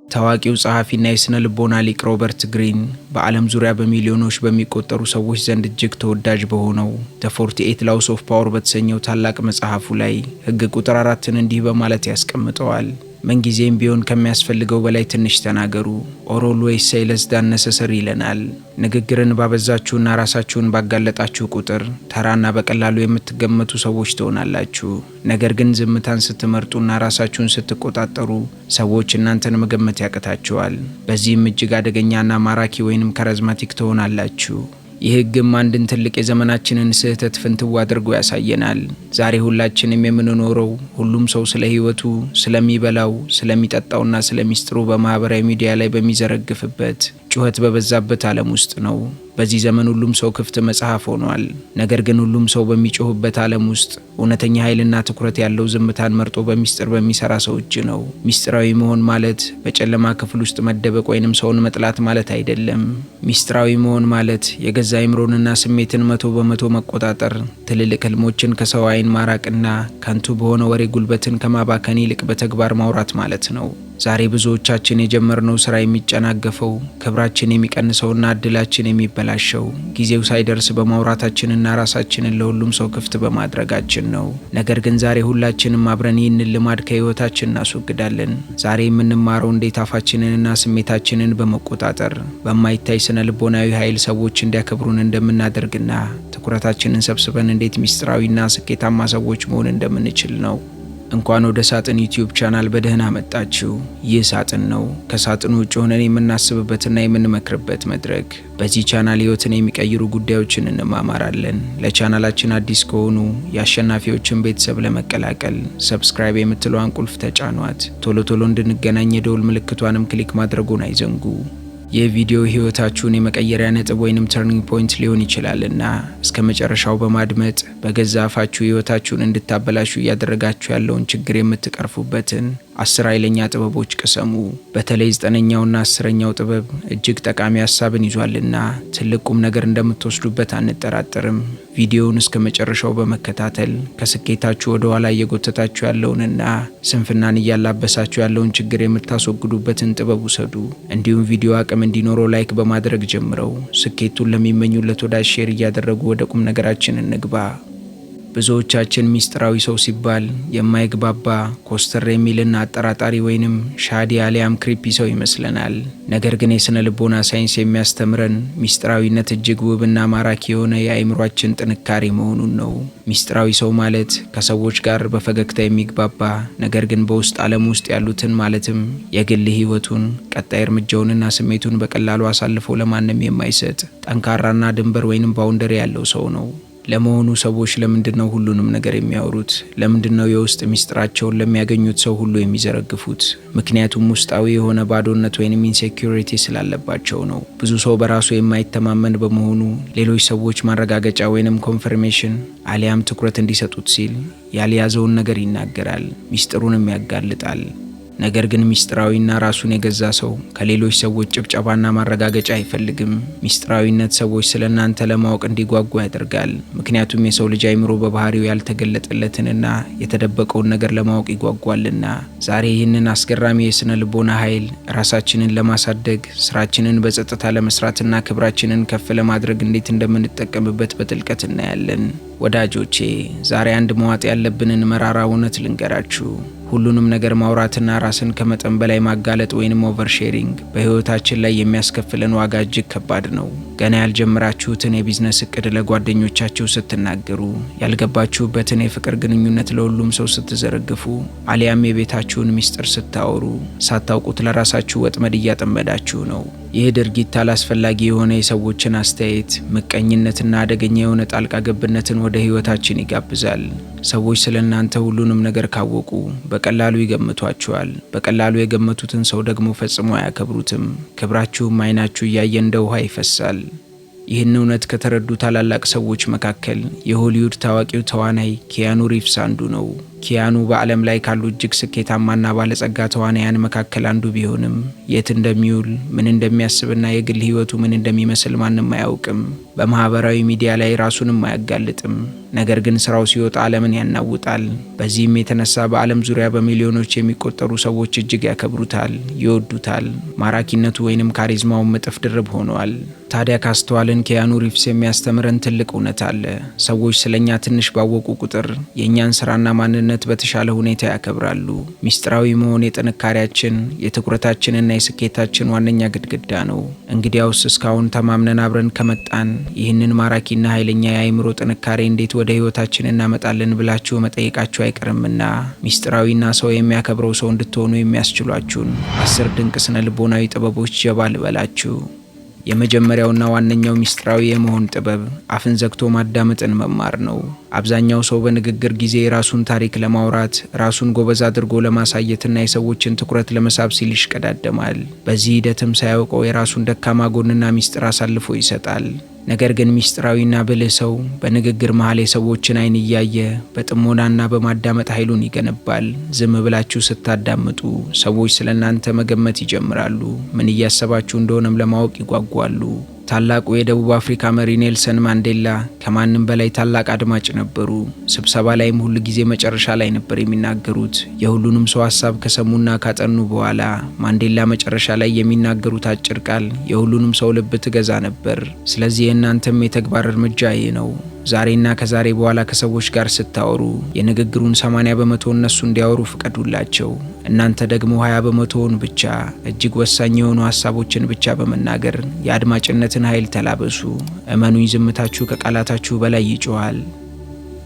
ታዋቂው ጸሐፊና የስነ ልቦና ሊቅ ሮበርት ግሪን በዓለም ዙሪያ በሚሊዮኖች በሚቆጠሩ ሰዎች ዘንድ እጅግ ተወዳጅ በሆነው ዘ 48 ላውስ ኦፍ ፓወር በተሰኘው ታላቅ መጽሐፉ ላይ ሕግ ቁጥር 4ን እንዲህ በማለት ያስቀምጠዋል። ምንጊዜም ቢሆን ከሚያስፈልገው በላይ ትንሽ ተናገሩ፣ ኦር ኦልዌይስ ሴይ ለስ ዳን ነሰሰሪ ይለናል። ንግግርን ባበዛችሁና ራሳችሁን ባጋለጣችሁ ቁጥር ተራና በቀላሉ የምትገመቱ ሰዎች ትሆናላችሁ። ነገር ግን ዝምታን ስትመርጡና ራሳችሁን ስትቆጣጠሩ ሰዎች እናንተን መገመት ያቅታቸዋል። በዚህም እጅግ አደገኛና ማራኪ ወይንም ካሪዝማቲክ ትሆናላችሁ። ይህ ሕግም አንድን ትልቅ የዘመናችንን ስህተት ፍንትው አድርጎ ያሳየናል። ዛሬ ሁላችንም የምንኖረው ሁሉም ሰው ስለ ሕይወቱ፣ ስለሚበላው፣ ስለሚጠጣውና ስለሚስጥሩ በማህበራዊ ሚዲያ ላይ በሚዘረግፍበት ጩኸት በበዛበት ዓለም ውስጥ ነው። በዚህ ዘመን ሁሉም ሰው ክፍት መጽሐፍ ሆኗል። ነገር ግን ሁሉም ሰው በሚጮህበት ዓለም ውስጥ እውነተኛ ኃይልና ትኩረት ያለው ዝምታን መርጦ በሚስጥር በሚሰራ ሰው እጅ ነው። ሚስጥራዊ መሆን ማለት በጨለማ ክፍል ውስጥ መደበቅ ወይንም ሰውን መጥላት ማለት አይደለም። ሚስጥራዊ መሆን ማለት የገዛ አእምሮንና ስሜትን 100% መቆጣጠር፣ ትልልቅ ህልሞችን ከሰው ዓይን ማራቅና ከንቱ በሆነ ወሬ ጉልበትን ከማባከን ይልቅ በተግባር ማውራት ማለት ነው። ዛሬ ብዙዎቻችን የጀመርነው ስራ የሚጨናገፈው፣ ክብራችን የሚቀንሰውና እድላችን የሚበላሸው ጊዜው ሳይደርስ በማውራታችንና ራሳችንን ለሁሉም ሰው ክፍት በማድረጋችን ነው። ነገር ግን ዛሬ ሁላችንም አብረን ይህንን ልማድ ከህይወታችን እናስወግዳለን። ዛሬ የምንማረው እንዴት አፋችንንና ስሜታችንን በመቆጣጠር በማይታይ ስነ ልቦናዊ ኃይል ሰዎች እንዲያከብሩን እንደምናደርግና ትኩረታችንን ሰብስበን እንዴት ሚስጥራዊና ስኬታማ ሰዎች መሆን እንደምንችል ነው። እንኳን ወደ ሳጥን ዩቲዩብ ቻናል በደህና መጣችሁ። ይህ ሳጥን ነው፣ ከሳጥኑ ውጭ ሆነን የምናስብበትና የምንመክርበት መድረክ። በዚህ ቻናል ህይወትን የሚቀይሩ ጉዳዮችን እንማማራለን። ለቻናላችን አዲስ ከሆኑ የአሸናፊዎችን ቤተሰብ ለመቀላቀል ሰብስክራይብ የምትለዋን ቁልፍ ተጫኗት። ቶሎ ቶሎ እንድንገናኝ የደውል ምልክቷንም ክሊክ ማድረጉን አይዘንጉ። ይህ ቪዲዮ ህይወታችሁን የመቀየሪያ ነጥብ ወይንም ተርኒንግ ፖይንት ሊሆን ይችላልና እስከ መጨረሻው በማድመጥ በገዛ አፋችሁ ህይወታችሁን እንድታበላሹ እያደረጋችሁ ያለውን ችግር የምትቀርፉበትን 10 ኃይለኛ ጥበቦች ቅሰሙ። በተለይ 9ኛውና 10ኛው ጥበብ እጅግ ጠቃሚ ሀሳብን ይዟልና ትልቅ ቁም ነገር እንደምትወስዱበት አንጠራጠርም። ቪዲዮውን እስከ መጨረሻው በመከታተል ከስኬታችሁ ወደ ኋላ እየጎተታችሁ ያለውንና ስንፍናን እያላበሳችሁ ያለውን ችግር የምታስወግዱበትን ጥበብ ውሰዱ። እንዲሁም ቪዲዮ አቅም እንዲኖረው ላይክ በማድረግ ጀምረው ስኬቱን ለሚመኙለት ወዳጅ ሼር እያደረጉ ወደ ቁም ነገራችን እንግባ። ብዙዎቻችን ሚስጥራዊ ሰው ሲባል የማይግባባ ኮስተር የሚልና አጠራጣሪ ወይንም ሻዲ አሊያም ክሪፒ ሰው ይመስለናል። ነገር ግን የስነ ልቦና ሳይንስ የሚያስተምረን ሚስጥራዊነት እጅግ ውብና ማራኪ የሆነ የአእምሯችን ጥንካሬ መሆኑን ነው። ሚስጥራዊ ሰው ማለት ከሰዎች ጋር በፈገግታ የሚግባባ ነገር ግን በውስጥ ዓለም ውስጥ ያሉትን ማለትም የግል ህይወቱን፣ ቀጣይ እርምጃውንና ስሜቱን በቀላሉ አሳልፎ ለማንም የማይሰጥ ጠንካራና ድንበር ወይንም ባውንደሪ ያለው ሰው ነው። ለመሆኑ ሰዎች ለምንድነው ሁሉንም ነገር የሚያወሩት? ለምንድነው የውስጥ ሚስጥራቸውን ለሚያገኙት ሰው ሁሉ የሚዘረግፉት? ምክንያቱም ውስጣዊ የሆነ ባዶነት ወይንም ኢንሴኩሪቲ ስላለባቸው ነው። ብዙ ሰው በራሱ የማይተማመን በመሆኑ ሌሎች ሰዎች ማረጋገጫ ወይንም ኮንፈርሜሽን አሊያም ትኩረት እንዲሰጡት ሲል ያልያዘውን ነገር ይናገራል፣ ሚስጥሩንም ያጋልጣል። ነገር ግን ሚስጥራዊና ራሱን የገዛ ሰው ከሌሎች ሰዎች ጭብጨባና ማረጋገጫ አይፈልግም። ሚስጥራዊነት ሰዎች ስለናንተ ለማወቅ እንዲጓጉ ያደርጋል። ምክንያቱም የሰው ልጅ አእምሮ በባህሪው ያልተገለጠለትንና የተደበቀውን ነገር ለማወቅ ይጓጓልና። ዛሬ ይህንን አስገራሚ የስነ ልቦና ኃይል ራሳችንን ለማሳደግ፣ ስራችንን በጸጥታ ለመስራትና ክብራችንን ከፍ ለማድረግ እንዴት እንደምንጠቀምበት በጥልቀት እናያለን። ወዳጆቼ፣ ዛሬ አንድ መዋጥ ያለብንን መራራ እውነት ልንገራችሁ። ሁሉንም ነገር ማውራትና ራስን ከመጠን በላይ ማጋለጥ ወይንም ኦቨር ሼሪንግ በህይወታችን ላይ የሚያስከፍለን ዋጋ እጅግ ከባድ ነው። ገና ያልጀመራችሁትን የቢዝነስ እቅድ ለጓደኞቻችሁ ስትናገሩ፣ ያልገባችሁበትን የፍቅር ግንኙነት ለሁሉም ሰው ስትዘረግፉ፣ አሊያም የቤታችሁን ሚስጥር ስታወሩ ሳታውቁት ለራሳችሁ ወጥመድ እያጠመዳችሁ ነው። ይህ ድርጊት አላስፈላጊ የሆነ የሰዎችን አስተያየት፣ ምቀኝነትና አደገኛ የሆነ ጣልቃ ገብነትን ወደ ህይወታችን ይጋብዛል። ሰዎች ስለናንተ ሁሉንም ነገር ካወቁ በቀላሉ ይገምቷችኋል። በቀላሉ የገመቱትን ሰው ደግሞ ፈጽሞ አያከብሩትም። ክብራችሁም አይናችሁ እያየ እንደ ውሃ ይፈሳል። ይህን እውነት ከተረዱ ታላላቅ ሰዎች መካከል የሆሊውድ ታዋቂው ተዋናይ ኪያኑ ሪቭስ አንዱ ነው። ኪያኑ በዓለም ላይ ካሉ እጅግ ስኬታማና ባለጸጋ ተዋናያን መካከል አንዱ ቢሆንም የት እንደሚውል ምን እንደሚያስብና የግል ሕይወቱ ምን እንደሚመስል ማንም አያውቅም። በማህበራዊ ሚዲያ ላይ ራሱንም አያጋልጥም። ነገር ግን ስራው ሲወጣ ዓለምን ያናውጣል። በዚህም የተነሳ በዓለም ዙሪያ በሚሊዮኖች የሚቆጠሩ ሰዎች እጅግ ያከብሩታል፣ ይወዱታል። ማራኪነቱ ወይንም ካሪዝማውም እጥፍ ድርብ ሆኗል። ታዲያ ካስተዋልን ኪያኑ ሪቭስ የሚያስተምረን ትልቅ እውነት አለ። ሰዎች ስለኛ ትንሽ ባወቁ ቁጥር የእኛን ስራና ማንነት በተሻለ ሁኔታ ያከብራሉ። ሚስጥራዊ መሆን የጥንካሬያችን የትኩረታችንና የስኬታችን ዋነኛ ግድግዳ ነው። እንግዲያውስ እስካሁን ተማምነን አብረን ከመጣን ይህንን ማራኪና ኃይለኛ የአእምሮ ጥንካሬ እንዴት ወደ ህይወታችን እናመጣለን ብላችሁ መጠየቃችሁ አይቀርምና ሚስጥራዊና ሰው የሚያከብረው ሰው እንድትሆኑ የሚያስችሏችሁን 10 ድንቅ ስነ ልቦናዊ ጥበቦች ጀባ ልበላችሁ። የመጀመሪያውና ዋነኛው ሚስጥራዊ የመሆን ጥበብ አፍን ዘግቶ ማዳመጥን መማር ነው። አብዛኛው ሰው በንግግር ጊዜ የራሱን ታሪክ ለማውራት ራሱን ጎበዝ አድርጎ ለማሳየትና የሰዎችን ትኩረት ለመሳብ ሲል ይሽቀዳደማል። በዚህ ሂደትም ሳያውቀው የራሱን ደካማ ጎንና ሚስጥር አሳልፎ ይሰጣል። ነገር ግን ሚስጥራዊና ብልህ ሰው በንግግር መሃል የሰዎችን አይን እያየ በጥሞናና በማዳመጥ ኃይሉን ይገነባል። ዝም ብላችሁ ስታዳምጡ ሰዎች ስለእናንተ መገመት ይጀምራሉ። ምን እያሰባችሁ እንደሆነም ለማወቅ ይጓጓሉ። ታላቁ የደቡብ አፍሪካ መሪ ኔልሰን ማንዴላ ከማንም በላይ ታላቅ አድማጭ ነበሩ። ስብሰባ ላይም ሁል ጊዜ መጨረሻ ላይ ነበር የሚናገሩት። የሁሉንም ሰው ሀሳብ ከሰሙና ካጠኑ በኋላ ማንዴላ መጨረሻ ላይ የሚናገሩት አጭር ቃል የሁሉንም ሰው ልብ ትገዛ ነበር። ስለዚህ የእናንተም የተግባር እርምጃ ይህ ነው። ዛሬና ከዛሬ በኋላ ከሰዎች ጋር ስታወሩ የንግግሩን 80 በመቶ እነሱ እንዲያወሩ ፍቀዱላቸው። እናንተ ደግሞ 20 በመቶውን ብቻ እጅግ ወሳኝ የሆኑ ሀሳቦችን ብቻ በመናገር የአድማጭነትን ኃይል ተላበሱ። እመኑኝ፣ ዝምታችሁ ከቃላታችሁ በላይ ይጮሃል።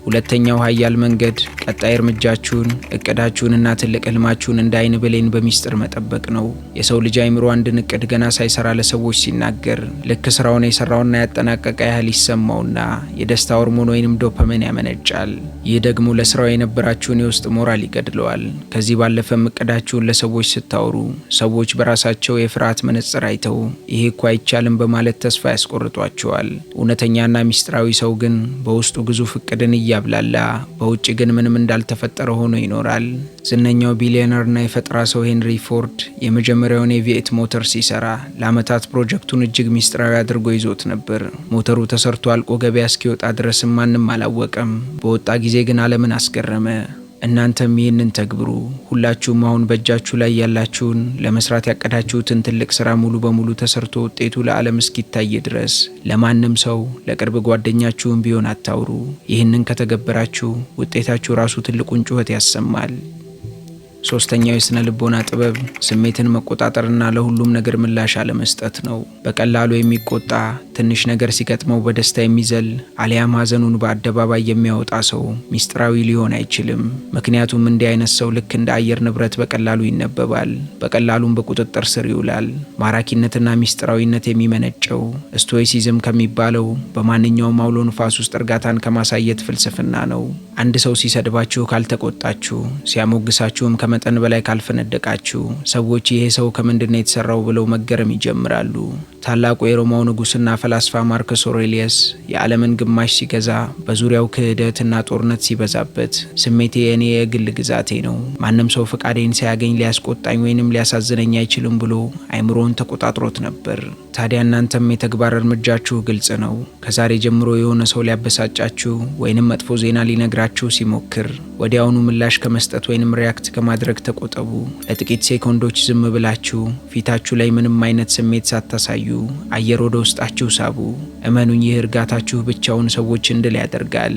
ሁለተኛው ኃያል መንገድ ቀጣይ እርምጃችሁን፣ እቅዳችሁንና ትልቅ ህልማችሁን እንደ አይን ብሌን በሚስጥር መጠበቅ ነው። የሰው ልጅ አይምሮ አንድን እቅድ ገና ሳይሰራ ለሰዎች ሲናገር ልክ ስራውን የሰራውና ያጠናቀቀ ያህል ይሰማውና የደስታ ሆርሞን ወይንም ዶፓሚን ያመነጫል። ይህ ደግሞ ለስራው የነበራችሁን የውስጥ ሞራል ይገድለዋል። ከዚህ ባለፈም እቅዳችሁን ለሰዎች ስታወሩ ሰዎች በራሳቸው የፍርሃት መነጽር አይተው ይሄ እኮ አይቻልም በማለት ተስፋ ያስቆርጧቸዋል። እውነተኛና ሚስጥራዊ ሰው ግን በውስጡ ግዙፍ እቅድን ያብላላ በውጭ ግን ምንም እንዳልተፈጠረ ሆኖ ይኖራል። ዝነኛው ቢሊዮነርና የፈጠራ ሰው ሄንሪ ፎርድ የመጀመሪያውን የቪኤት ሞተር ሲሰራ ለዓመታት ፕሮጀክቱን እጅግ ሚስጥራዊ አድርጎ ይዞት ነበር። ሞተሩ ተሰርቶ አልቆ ገበያ እስኪወጣ ድረስም ማንም አላወቀም። በወጣ ጊዜ ግን ዓለምን አስገረመ። እናንተም ይህንን ተግብሩ። ሁላችሁም አሁን በእጃችሁ ላይ ያላችሁን ለመስራት ያቀዳችሁትን ትልቅ ስራ ሙሉ በሙሉ ተሰርቶ ውጤቱ ለዓለም እስኪታይ ድረስ ለማንም ሰው ለቅርብ ጓደኛችሁም ቢሆን አታውሩ። ይህንን ከተገበራችሁ ውጤታችሁ ራሱ ትልቁን ጩኸት ያሰማል። ሶስተኛው የስነ ልቦና ጥበብ ስሜትን መቆጣጠርና ለሁሉም ነገር ምላሽ አለመስጠት ነው። በቀላሉ የሚቆጣ ትንሽ ነገር ሲገጥመው በደስታ የሚዘል አሊያም ሀዘኑን በአደባባይ የሚያወጣ ሰው ሚስጥራዊ ሊሆን አይችልም። ምክንያቱም እንዲህ አይነት ሰው ልክ እንደ አየር ንብረት በቀላሉ ይነበባል፣ በቀላሉም በቁጥጥር ስር ይውላል። ማራኪነትና ሚስጥራዊነት የሚመነጨው ስቶይሲዝም ከሚባለው በማንኛውም አውሎ ንፋስ ውስጥ እርጋታን ከማሳየት ፍልስፍና ነው። አንድ ሰው ሲሰድባችሁ ካልተቆጣችሁ፣ ሲያሞግሳችሁም ከመጠን በላይ ካልፈነደቃችሁ ሰዎች ይሄ ሰው ከምንድን ነው የተሰራው ብለው መገረም ይጀምራሉ። ታላቁ የሮማው ንጉስና ፈላስፋ ማርከስ ኦሬሊየስ የዓለምን ግማሽ ሲገዛ በዙሪያው ክህደትና ጦርነት ሲበዛበት ስሜቴ የኔ የግል ግዛቴ ነው፣ ማንም ሰው ፈቃዴን ሳያገኝ ሊያስቆጣኝ ወይንም ሊያሳዝነኝ አይችልም ብሎ አይምሮን ተቆጣጥሮት ነበር። ታዲያ እናንተም የተግባር እርምጃችሁ ግልጽ ነው። ከዛሬ ጀምሮ የሆነ ሰው ሊያበሳጫችሁ ወይንም መጥፎ ዜና ሊነግራችሁ ሲሞክር ወዲያውኑ ምላሽ ከመስጠት ወይንም ሪያክት ከማድረግ ተቆጠቡ። ለጥቂት ሴኮንዶች ዝም ብላችሁ ፊታችሁ ላይ ምንም አይነት ስሜት ሳታሳዩ አየር ወደ ውስጣችሁ ሳቡ። እመኑኝ፣ ይህ እርጋታችሁ ብቻውን ሰዎችን ድል ያደርጋል።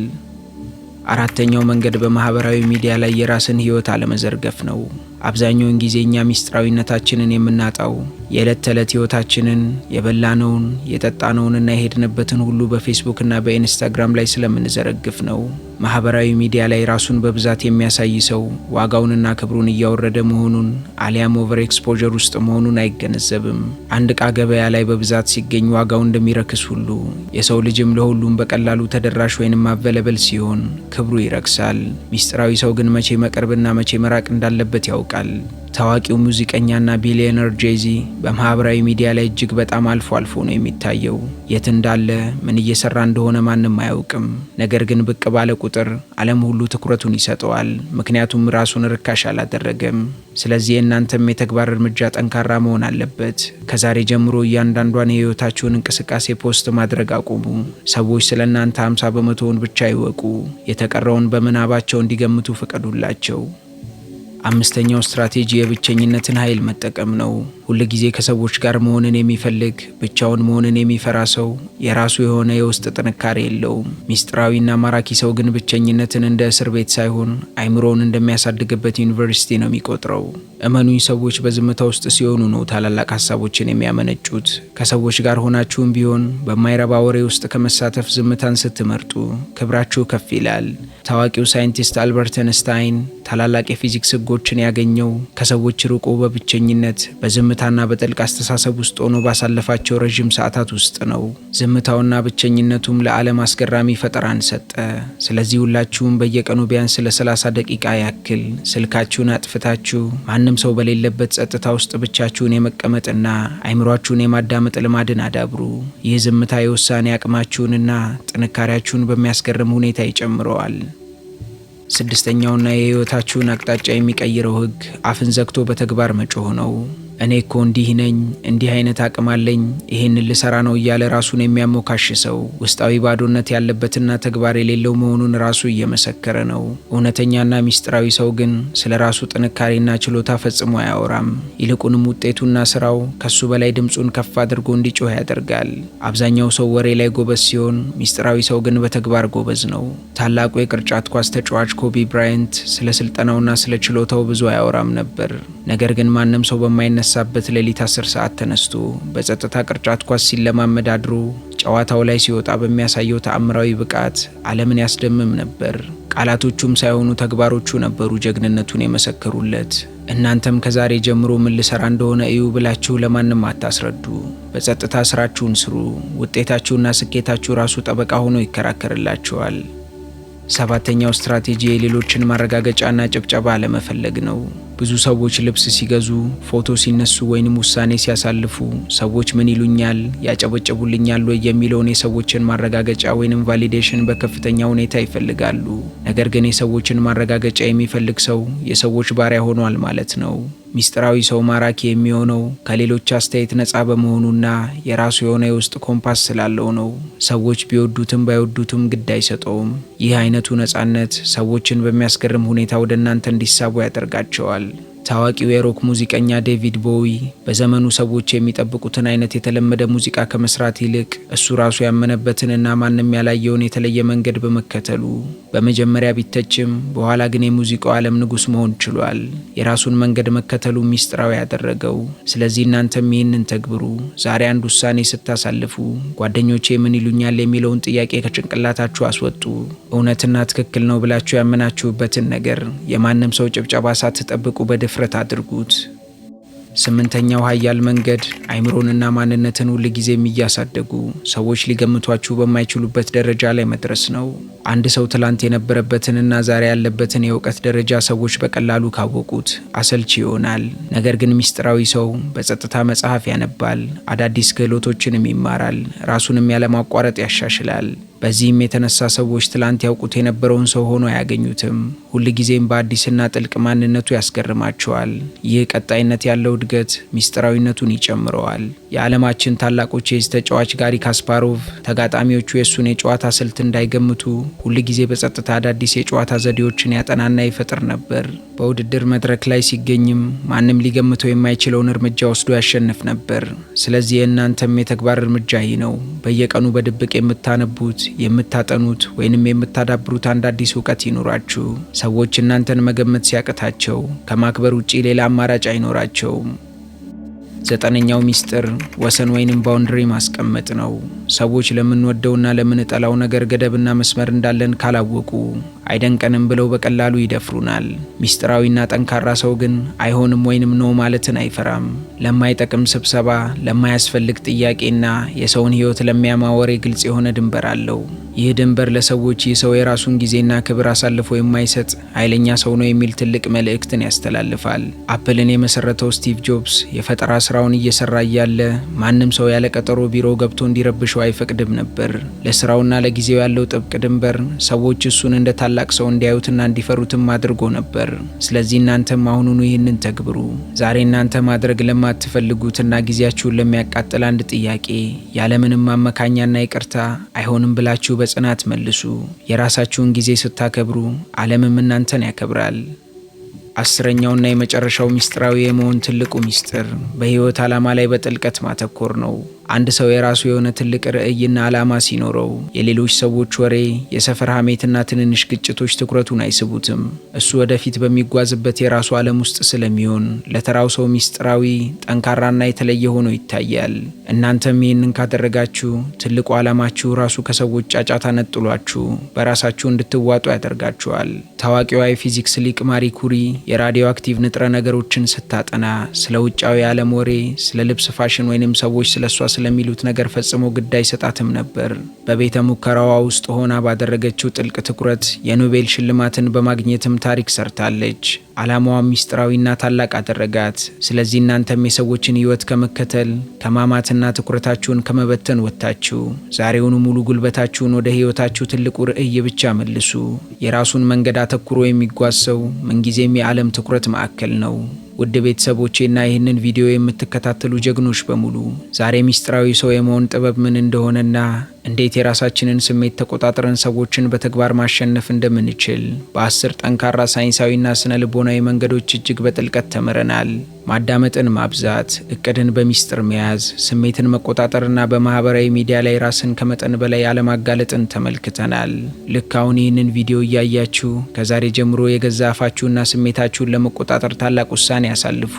አራተኛው መንገድ በማህበራዊ ሚዲያ ላይ የራስን ህይወት አለመዘርገፍ ነው። አብዛኛውን ጊዜ እኛ ሚስጥራዊነታችንን የምናጣው የዕለት ተዕለት ህይወታችንን የበላነውን የጠጣነውንና የሄድንበትን ሁሉ በፌስቡክና በኢንስታግራም ላይ ስለምንዘረግፍ ነው። ማህበራዊ ሚዲያ ላይ ራሱን በብዛት የሚያሳይ ሰው ዋጋውንና ክብሩን እያወረደ መሆኑን አሊያም ኦቨር ኤክስፖዠር ውስጥ መሆኑን አይገነዘብም። አንድ ዕቃ ገበያ ላይ በብዛት ሲገኝ ዋጋው እንደሚረክስ ሁሉ የሰው ልጅም ለሁሉም በቀላሉ ተደራሽ ወይንም አቬለብል ሲሆን ክብሩ ይረክሳል። ሚስጥራዊ ሰው ግን መቼ መቅረብና መቼ መራቅ እንዳለበት ያውቃል። ታዋቂው ሙዚቀኛና ቢሊዮነር ጄዚ በማህበራዊ ሚዲያ ላይ እጅግ በጣም አልፎ አልፎ ነው የሚታየው። የት እንዳለ ምን እየሰራ እንደሆነ ማንም አያውቅም። ነገር ግን ብቅ ባለ ቁጥር ዓለም ሁሉ ትኩረቱን ይሰጠዋል። ምክንያቱም ራሱን ርካሽ አላደረገም። ስለዚህ የእናንተም የተግባር እርምጃ ጠንካራ መሆን አለበት። ከዛሬ ጀምሮ እያንዳንዷን የህይወታችሁን እንቅስቃሴ ፖስት ማድረግ አቁሙ። ሰዎች ስለ እናንተ 50 በመቶውን ብቻ ይወቁ። የተቀረውን በምናባቸው እንዲገምቱ ፍቀዱላቸው። አምስተኛው ስትራቴጂ የብቸኝነትን ኃይል መጠቀም ነው። ሁል ጊዜ ከሰዎች ጋር መሆንን የሚፈልግ ብቻውን መሆንን የሚፈራ ሰው የራሱ የሆነ የውስጥ ጥንካሬ የለውም። ሚስጥራዊና ማራኪ ሰው ግን ብቸኝነትን እንደ እስር ቤት ሳይሆን አይምሮውን እንደሚያሳድግበት ዩኒቨርሲቲ ነው የሚቆጥረው። እመኑኝ፣ ሰዎች በዝምታ ውስጥ ሲሆኑ ነው ታላላቅ ሀሳቦችን የሚያመነጩት። ከሰዎች ጋር ሆናችሁም ቢሆን በማይረባ ወሬ ውስጥ ከመሳተፍ ዝምታን ስትመርጡ ክብራችሁ ከፍ ይላል። ታዋቂው ሳይንቲስት አልበርት አንስታይን ታላላቅ የፊዚክስ ህጎችን ያገኘው ከሰዎች ርቆ በብቸኝነት በዝምታና በጥልቅ አስተሳሰብ ውስጥ ሆኖ ባሳለፋቸው ረዥም ሰዓታት ውስጥ ነው። ዝምታውና ብቸኝነቱም ለዓለም አስገራሚ ፈጠራን ሰጠ። ስለዚህ ሁላችሁም በየቀኑ ቢያንስ ለ30 ደቂቃ ያክል ስልካችሁን አጥፍታችሁ ማንም ሰው በሌለበት ጸጥታ ውስጥ ብቻችሁን የመቀመጥና አይምሯችሁን የማዳመጥ ልማድን አዳብሩ። ይህ ዝምታ የውሳኔ አቅማችሁንና ጥንካሬያችሁን በሚያስገርም ሁኔታ ይጨምረዋል። ስድስተኛውና የህይወታችሁን አቅጣጫ የሚቀይረው ህግ አፍን ዘግቶ በተግባር መጮህ ነው። እኔ እኮ እንዲህ ነኝ፣ እንዲህ አይነት አቅም አለኝ፣ ይሄንን ልሰራ ነው እያለ ራሱን የሚያሞካሽ ሰው ውስጣዊ ባዶነት ያለበትና ተግባር የሌለው መሆኑን ራሱ እየመሰከረ ነው። እውነተኛና ሚስጥራዊ ሰው ግን ስለ ራሱ ጥንካሬና ችሎታ ፈጽሞ አያወራም። ይልቁንም ውጤቱና ስራው ከሱ በላይ ድምፁን ከፍ አድርጎ እንዲጮህ ያደርጋል። አብዛኛው ሰው ወሬ ላይ ጎበዝ ሲሆን፣ ሚስጥራዊ ሰው ግን በተግባር ጎበዝ ነው። ታላቁ የቅርጫት ኳስ ተጫዋች ኮቢ ብራያንት ስለ ስልጠናውና ስለ ችሎታው ብዙ አያወራም ነበር። ነገር ግን ማንም ሰው በማይነሳበት ሌሊት 10 ሰዓት ተነስቶ በጸጥታ ቅርጫት ኳስ ሲለማመድ አድሮ ጨዋታው ላይ ሲወጣ በሚያሳየው ተአምራዊ ብቃት ዓለምን ያስደምም ነበር። ቃላቶቹም ሳይሆኑ ተግባሮቹ ነበሩ ጀግንነቱን የመሰከሩለት። እናንተም ከዛሬ ጀምሮ ምን ልሰራ እንደሆነ እዩ ብላችሁ ለማንም አታስረዱ። በጸጥታ ስራችሁን ስሩ። ውጤታችሁና ስኬታችሁ ራሱ ጠበቃ ሆኖ ይከራከርላችኋል። ሰባተኛው ስትራቴጂ የሌሎችን ማረጋገጫና ጭብጨባ አለመፈለግ ነው። ብዙ ሰዎች ልብስ ሲገዙ፣ ፎቶ ሲነሱ ወይንም ውሳኔ ሲያሳልፉ ሰዎች ምን ይሉኛል፣ ያጨበጨቡልኛል ወይ የሚለውን የሰዎችን ማረጋገጫ ወይንም ቫሊዴሽን በከፍተኛ ሁኔታ ይፈልጋሉ። ነገር ግን የሰዎችን ማረጋገጫ የሚፈልግ ሰው የሰዎች ባሪያ ሆኗል ማለት ነው። ሚስጥራዊ ሰው ማራኪ የሚሆነው ከሌሎች አስተያየት ነፃ በመሆኑና የራሱ የሆነ የውስጥ ኮምፓስ ስላለው ነው። ሰዎች ቢወዱትም ባይወዱትም ግድ አይሰጠውም። ይህ አይነቱ ነፃነት ሰዎችን በሚያስገርም ሁኔታ ወደ እናንተ እንዲሳቡ ያደርጋቸዋል። ታዋቂው የሮክ ሙዚቀኛ ዴቪድ ቦዊ በዘመኑ ሰዎች የሚጠብቁትን አይነት የተለመደ ሙዚቃ ከመስራት ይልቅ እሱ ራሱ ያመነበትንና ማንም ያላየውን የተለየ መንገድ በመከተሉ በመጀመሪያ ቢተችም በኋላ ግን የሙዚቃው ዓለም ንጉስ መሆን ችሏል። የራሱን መንገድ መከተሉ ሚስጥራዊ ያደረገው። ስለዚህ እናንተም ይህንን ተግብሩ። ዛሬ አንድ ውሳኔ ስታሳልፉ ጓደኞቼ ምን ይሉኛል የሚለውን ጥያቄ ከጭንቅላታችሁ አስወጡ። እውነትና ትክክል ነው ብላችሁ ያመናችሁበትን ነገር የማንም ሰው ጭብጨባ ሳትጠብቁ በድፍረት አድርጉት። ስምንተኛው ኃያል መንገድ አይምሮንና ማንነትን ሁል ጊዜ እያሳደጉ ሰዎች ሊገምቷችሁ በማይችሉበት ደረጃ ላይ መድረስ ነው። አንድ ሰው ትላንት የነበረበትንና ዛሬ ያለበትን የእውቀት ደረጃ ሰዎች በቀላሉ ካወቁት አሰልቺ ይሆናል። ነገር ግን ሚስጥራዊ ሰው በጸጥታ መጽሐፍ ያነባል፣ አዳዲስ ክህሎቶችንም ይማራል፣ ራሱንም ያለማቋረጥ ያሻሽላል። በዚህም የተነሳ ሰዎች ትላንት ያውቁት የነበረውን ሰው ሆኖ አያገኙትም። ሁልጊዜም በአዲስና ጥልቅ ማንነቱ ያስገርማቸዋል። ይህ ቀጣይነት ያለው እድገት ሚስጥራዊነቱን ይጨምረዋል። የዓለማችን ታላቁ ቼዝ ተጫዋች ጋሪ ካስፓሮቭ ተጋጣሚዎቹ የእሱን የጨዋታ ስልት እንዳይገምቱ ሁልጊዜ በጸጥታ አዳዲስ የጨዋታ ዘዴዎችን ያጠናና ይፈጥር ነበር። በውድድር መድረክ ላይ ሲገኝም ማንም ሊገምተው የማይችለውን እርምጃ ወስዶ ያሸንፍ ነበር። ስለዚህ የእናንተም የተግባር እርምጃ ይህ ነው። በየቀኑ በድብቅ የምታነቡት፣ የምታጠኑት ወይንም የምታዳብሩት አንድ አዲስ እውቀት ይኖራችሁ። ሰዎች እናንተን መገመት ሲያቅታቸው ከማክበር ውጪ ሌላ አማራጭ አይኖራቸውም። ዘጠነኛው ሚስጥር ወሰን ወይንም ባውንደሪ ማስቀመጥ ነው። ሰዎች ለምንወደውና ለምንጠላው ነገር ገደብና መስመር እንዳለን ካላወቁ አይደንቀንም ብለው በቀላሉ ይደፍሩናል። ሚስጥራዊና ጠንካራ ሰው ግን አይሆንም ወይንም ነው ማለትን አይፈራም። ለማይጠቅም ስብሰባ፣ ለማያስፈልግ ጥያቄና የሰውን ሕይወት ለሚያማ ወሬ ግልጽ የሆነ ድንበር አለው። ይህ ድንበር ለሰዎች ይህ ሰው የራሱን ጊዜና ክብር አሳልፎ የማይሰጥ ኃይለኛ ሰው ነው የሚል ትልቅ መልእክትን ያስተላልፋል። አፕልን የመሰረተው ስቲቭ ጆብስ የፈጠራ ስራውን እየሰራ እያለ ማንም ሰው ያለ ቀጠሮ ቢሮ ገብቶ እንዲረብሸው አይፈቅድም ነበር። ለስራውና ለጊዜው ያለው ጥብቅ ድንበር ሰዎች እሱን እንደ ታላቅ ሰው እንዲያዩትና እንዲፈሩትም አድርጎ ነበር። ስለዚህ እናንተም አሁኑኑ ይህንን ተግብሩ። ዛሬ እናንተ ማድረግ ለማትፈልጉትና ጊዜያችሁን ለሚያቃጥል አንድ ጥያቄ ያለምንም ማመካኛና ይቅርታ አይሆንም ብላችሁ በጽናት መልሱ። የራሳችሁን ጊዜ ስታከብሩ ዓለምም እናንተን ያከብራል። አስረኛውና የመጨረሻው ሚስጥራዊ የመሆን ትልቁ ሚስጥር በህይወት ዓላማ ላይ በጥልቀት ማተኮር ነው። አንድ ሰው የራሱ የሆነ ትልቅ ርዕይና ዓላማ ሲኖረው የሌሎች ሰዎች ወሬ፣ የሰፈር ሀሜትና ትንንሽ ግጭቶች ትኩረቱን አይስቡትም። እሱ ወደፊት በሚጓዝበት የራሱ ዓለም ውስጥ ስለሚሆን ለተራው ሰው ሚስጥራዊ፣ ጠንካራና የተለየ ሆኖ ይታያል። እናንተም ይህንን ካደረጋችሁ ትልቁ ዓላማችሁ ራሱ ከሰዎች ጫጫታ ነጥሏችሁ በራሳችሁ እንድትዋጡ ያደርጋችኋል። ታዋቂዋ የፊዚክስ ሊቅ ማሪ ኩሪ የራዲዮ አክቲቭ ንጥረ ነገሮችን ስታጠና ስለ ውጫዊ ዓለም ወሬ፣ ስለ ልብስ ፋሽን ወይንም ሰዎች ስለሷ ስለሚሉት ነገር ፈጽሞ ግድ አይሰጣትም ነበር። በቤተ ሙከራዋ ውስጥ ሆና ባደረገችው ጥልቅ ትኩረት የኖቤል ሽልማትን በማግኘትም ታሪክ ሰርታለች። ዓላማዋም ሚስጥራዊና ታላቅ አደረጋት። ስለዚህ እናንተም የሰዎችን ሕይወት ከመከተል ከማማትና ትኩረታችሁን ከመበተን ወጥታችሁ ዛሬውኑ ሙሉ ጉልበታችሁን ወደ ሕይወታችሁ ትልቁ ርዕይ ብቻ መልሱ። የራሱን መንገድ አተኩሮ የሚጓዝ ሰው ምንጊዜም የዓለም ትኩረት ማዕከል ነው። ውድ ቤተሰቦቼና ይህንን ቪዲዮ የምትከታተሉ ጀግኖች በሙሉ ዛሬ ሚስጥራዊ ሰው የመሆን ጥበብ ምን እንደሆነና እንዴት የራሳችንን ስሜት ተቆጣጥረን ሰዎችን በተግባር ማሸነፍ እንደምንችል በ10 ጠንካራ ሳይንሳዊና ስነ ልቦናዊ መንገዶች እጅግ በጥልቀት ተምረናል። ማዳመጥን ማብዛት፣ እቅድን በሚስጥር መያዝ፣ ስሜትን መቆጣጠርና በማህበራዊ ሚዲያ ላይ ራስን ከመጠን በላይ አለማጋለጥን ተመልክተናል። ልክ አሁን ይህንን ቪዲዮ እያያችሁ ከዛሬ ጀምሮ የገዛ አፋችሁና ስሜታችሁን ለመቆጣጠር ታላቅ ውሳኔ ያሳልፉ።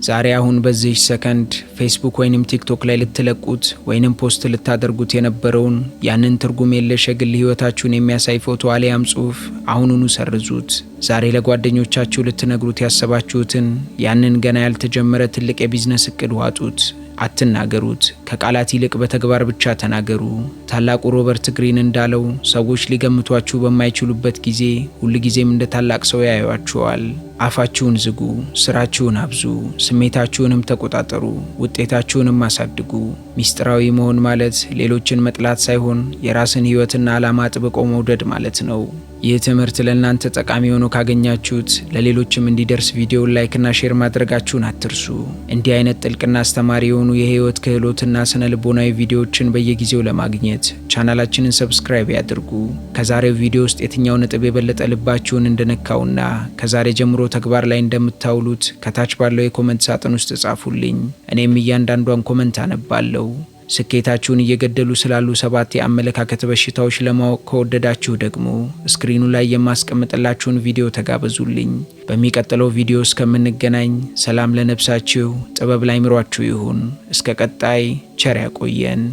ዛሬ አሁን በዚህ ሰከንድ ፌስቡክ ወይንም ቲክቶክ ላይ ልትለቁት ወይንም ፖስት ልታደርጉት የነበረውን ያንን ትርጉም የለሽ የግል ህይወታችሁን የሚያሳይ ፎቶ አሊያም ጽሑፍ አሁኑኑ ሰርዙት። ዛሬ ለጓደኞቻችሁ ልትነግሩት ያሰባችሁትን ያንን ገና ያልተጀመረ ትልቅ የቢዝነስ እቅድ ዋጡት። አትናገሩት። ከቃላት ይልቅ በተግባር ብቻ ተናገሩ። ታላቁ ሮበርት ግሪን እንዳለው ሰዎች ሊገምቷችሁ በማይችሉበት ጊዜ ሁልጊዜም እንደ ታላቅ ሰው ያዩአችኋል። አፋችሁን ዝጉ፣ ስራችሁን አብዙ፣ ስሜታችሁንም ተቆጣጠሩ፣ ውጤታችሁንም አሳድጉ። ሚስጥራዊ መሆን ማለት ሌሎችን መጥላት ሳይሆን የራስን ህይወትና ዓላማ አጥብቆ መውደድ ማለት ነው። ይህ ትምህርት ለእናንተ ጠቃሚ ሆኖ ካገኛችሁት ለሌሎችም እንዲደርስ ቪዲዮውን ላይክና ሼር ማድረጋችሁን አትርሱ። እንዲህ አይነት ጥልቅና አስተማሪ የሆኑ የህይወት ክህሎትና ስነ ልቦናዊ ቪዲዮዎችን በየጊዜው ለማግኘት ቻናላችንን ሰብስክራይብ ያድርጉ። ከዛሬው ቪዲዮ ውስጥ የትኛው ነጥብ የበለጠ ልባችሁን እንደነካውና ከዛሬ ጀምሮ ተግባር ላይ እንደምታውሉት ከታች ባለው የኮመንት ሳጥን ውስጥ ጻፉልኝ። እኔም እያንዳንዷን ኮመንት አነባለሁ። ስኬታችሁን እየገደሉ ስላሉ 7 የአመለካከት በሽታዎች ለማወቅ ከወደዳችሁ ደግሞ ስክሪኑ ላይ የማስቀምጥላችሁን ቪዲዮ ተጋበዙልኝ። በሚቀጥለው ቪዲዮ እስከምንገናኝ ሰላም ለነፍሳችሁ፣ ጥበብ ለአእምሯችሁ ይሁን። እስከ ቀጣይ ቸር ያቆየን።